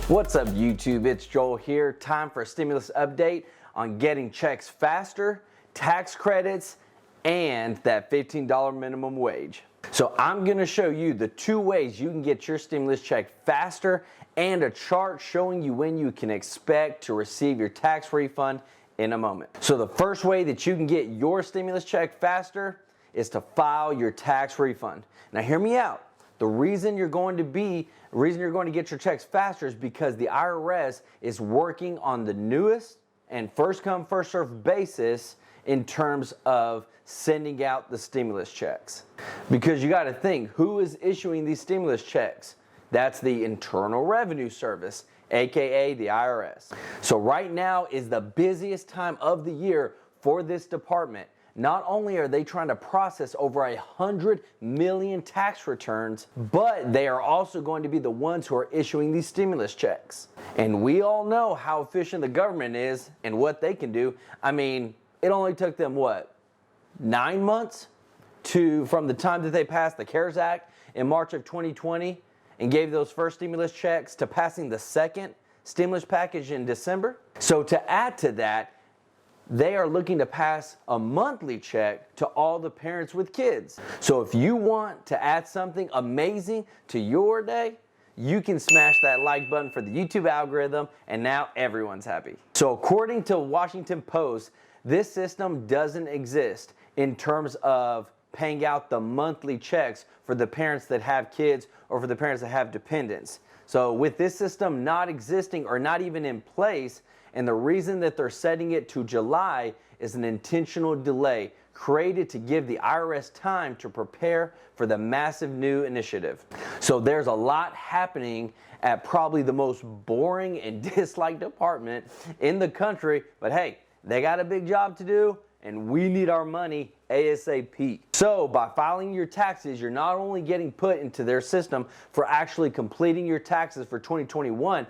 What's up, YouTube? It's Joel here. Time for a stimulus update on getting checks faster, tax credits, and that $15 minimum wage. So I'm going to show you the two ways you can get your stimulus check faster and a chart showing you when you can expect to receive your tax refund in a moment. So the first way that you can get your stimulus check faster is to file your tax refund. Now hear me out. The reason you're going to get your checks faster is because the IRS is working on the newest and first come first served basis in terms of sending out the stimulus checks. Because you got to think, who is issuing these stimulus checks? That's the Internal Revenue Service, aka the IRS. So right now is the busiest time of the year for this department. Not only are they trying to process over 100 million tax returns, but they are also going to be the ones who are issuing these stimulus checks. And we all know how efficient the government is and what they can do. I mean, it only took them, what, 9 months from the time that they passed the CARES Act in March of 2020 and gave those first stimulus checks to passing the second stimulus package in December. So to add to that, they are looking to pass a monthly check to all the parents with kids. So if you want to add something amazing to your day, you can smash that like button for the YouTube algorithm, and now everyone's happy. So according to Washington Post, this system doesn't exist in terms of paying out the monthly checks for the parents that have kids or for the parents that have dependents. So with this system not existing or not even in place, and the reason that they're setting it to July is an intentional delay created to give the IRS time to prepare for the massive new initiative. So there's a lot happening at probably the most boring and disliked department in the country, but hey, they got a big job to do and we need our money ASAP. So by filing your taxes, you're not only getting put into their system for actually completing your taxes for 2021,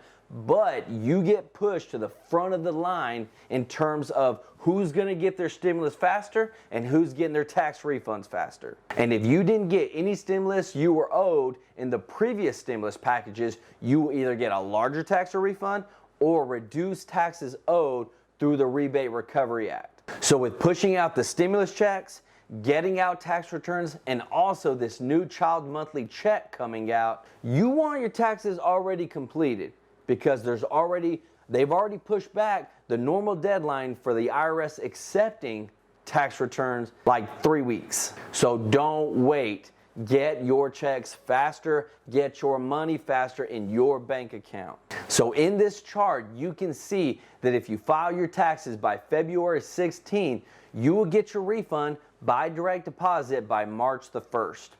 but you get pushed to the front of the line in terms of who's going to get their stimulus faster and who's getting their tax refunds faster. And if you didn't get any stimulus you were owed in the previous stimulus packages, you will either get a larger tax or refund or reduced taxes owed through the Rebate Recovery Act. So with pushing out the stimulus checks, getting out tax returns, and also this new child monthly check coming out, you want your taxes already completed, because they've already pushed back the normal deadline for the IRS accepting tax returns like 3 weeks. So don't wait. Get your checks faster, get your money faster in your bank account. So in this chart, you can see that if you file your taxes by February 16, you will get your refund by direct deposit by March the 1st.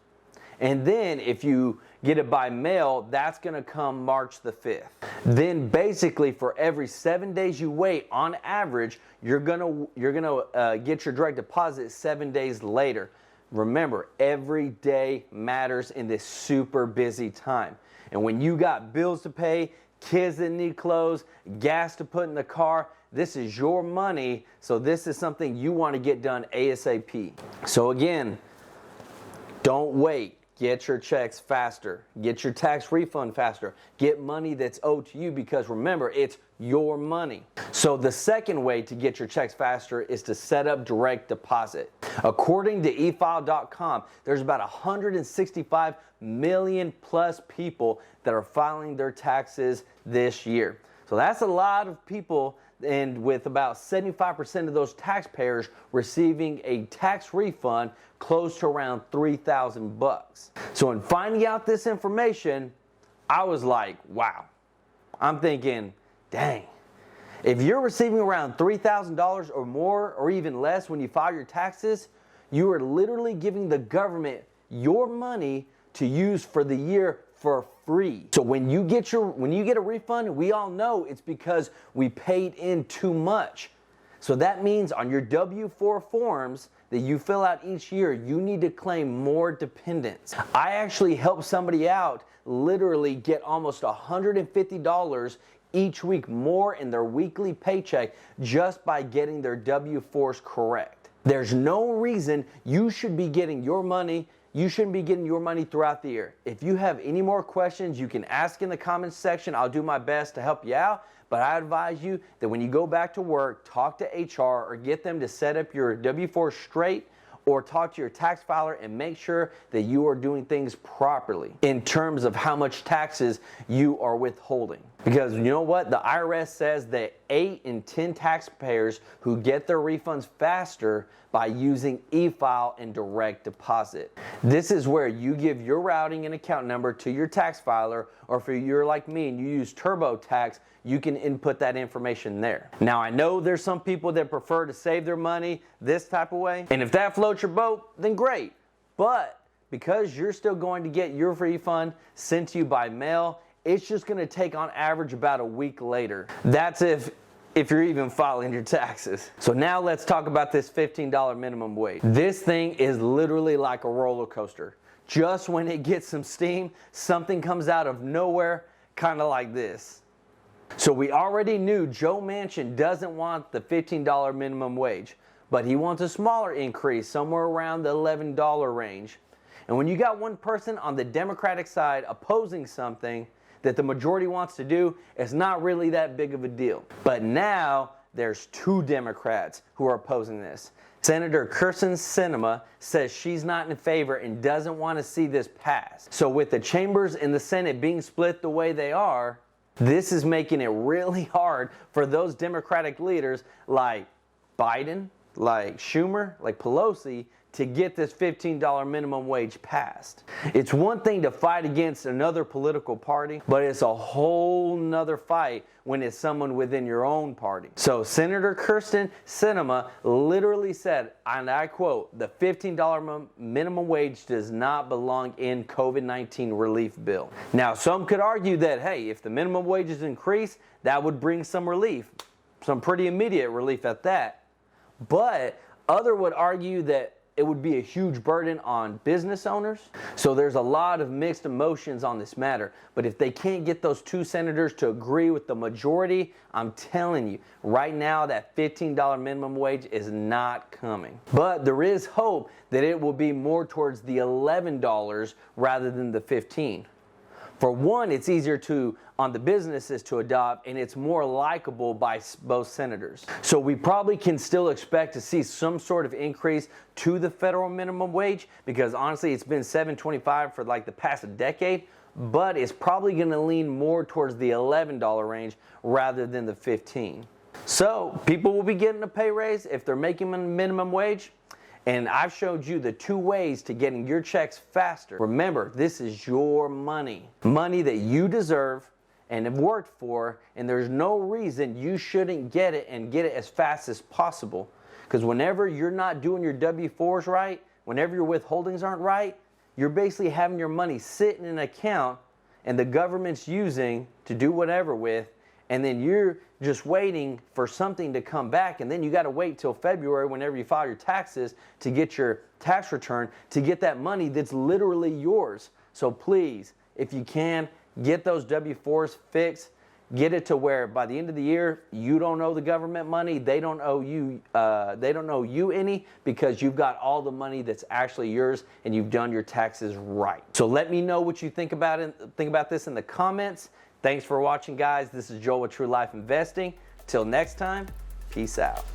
And then if you get it by mail, that's going to come March the 5th. Then basically for every 7 days you wait, on average, you're gonna get your direct deposit 7 days later. Remember, every day matters in this super busy time. And when you got bills to pay, kids that need clothes, gas to put in the car, this is your money. So this is something you want to get done ASAP. So again, don't wait. Get your checks faster. Get your tax refund faster. Get money that's owed to you, because remember, it's your money. So the second way to get your checks faster is to set up direct deposit. According to efile.com, there's about 165 million plus people that are filing their taxes this year. So that's a lot of people, and with about 75% of those taxpayers receiving a tax refund close to around $3,000. So in finding out this information, I was like, wow. I'm thinking, dang. If you're receiving around $3,000 or more or even less when you file your taxes, you are literally giving the government your money to use for the year for free. So when you get a refund, we all know it's because we paid in too much. So that means on your W-4 forms that you fill out each year, you need to claim more dependents. I actually helped somebody out literally get almost $150 each week more in their weekly paycheck just by getting their W-4s correct. There's no reason you should be getting your money you shouldn't be getting your money throughout the year. If you have any more questions, you can ask in the comments section. I'll do my best to help you out. But I advise you that when you go back to work, talk to HR or get them to set up your W-4 straight, or talk to your tax filer and make sure that you are doing things properly in terms of how much taxes you are withholding. Because you know what? The IRS says that 8 in 10 taxpayers who get their refunds faster by using e-file and direct deposit. This is where you give your routing and account number to your tax filer, or if you're like me and you use TurboTax, you can input that information there. Now I know there's some people that prefer to save their money this type of way, and if that floats your boat, then great. But because you're still going to get your refund sent to you by mail, it's just gonna take on average about a week later. That's if you're even filing your taxes. So now let's talk about this $15 minimum wage. This thing is literally like a roller coaster. Just when it gets some steam, something comes out of nowhere, kind of like this. So we already knew Joe Manchin doesn't want the $15 minimum wage, but he wants a smaller increase, somewhere around the $11 range. And when you got one person on the Democratic side opposing something that the majority wants to do, it's not really that big of a deal. But now there's 2 Democrats who are opposing this. Senator Kyrsten Sinema says she's not in favor and doesn't want to see this passed. So with the chambers in the Senate being split the way they are, this is making it really hard for those Democratic leaders like Biden, like Schumer, like Pelosi, to get this $15 minimum wage passed. It's one thing to fight against another political party, but it's a whole nother fight when it's someone within your own party. So Senator Kyrsten Sinema literally said, and I quote, "The $15 minimum wage does not belong in COVID-19 relief bill." Now, some could argue that, hey, if the minimum wages increase, that would bring some relief, some pretty immediate relief at that. But others would argue that it would be a huge burden on business owners. So there's a lot of mixed emotions on this matter. But if they can't get those 2 senators to agree with the majority, I'm telling you, right now that $15 minimum wage is not coming. But there is hope that it will be more towards the $11 rather than the $15. For one, it's easier on the businesses to adopt, and it's more likable by both senators. So we probably can still expect to see some sort of increase to the federal minimum wage, because honestly it's been $7.25 for like the past decade, but it's probably going to lean more towards the $11 range rather than the $15. So people will be getting a pay raise if they're making a minimum wage. And I've showed you the 2 ways to getting your checks faster. Remember, this is your money. Money that you deserve and have worked for, and there's no reason you shouldn't get it and get it as fast as possible. Because whenever you're not doing your W-4s right, whenever your withholdings aren't right, you're basically having your money sit in an account and the government's using to do whatever with, and then you're just waiting for something to come back, and then you got to wait till February whenever you file your taxes to get your tax return to get that money that's literally yours. So please, if you can, get those W-4s fixed. Get it to where by the end of the year you don't owe the government money, they don't owe you any, because you've got all the money that's actually yours and you've done your taxes right. So let me know what you think about this in the comments. Thanks for watching, guys. This is Joel with True Life Investing. Till next time, peace out.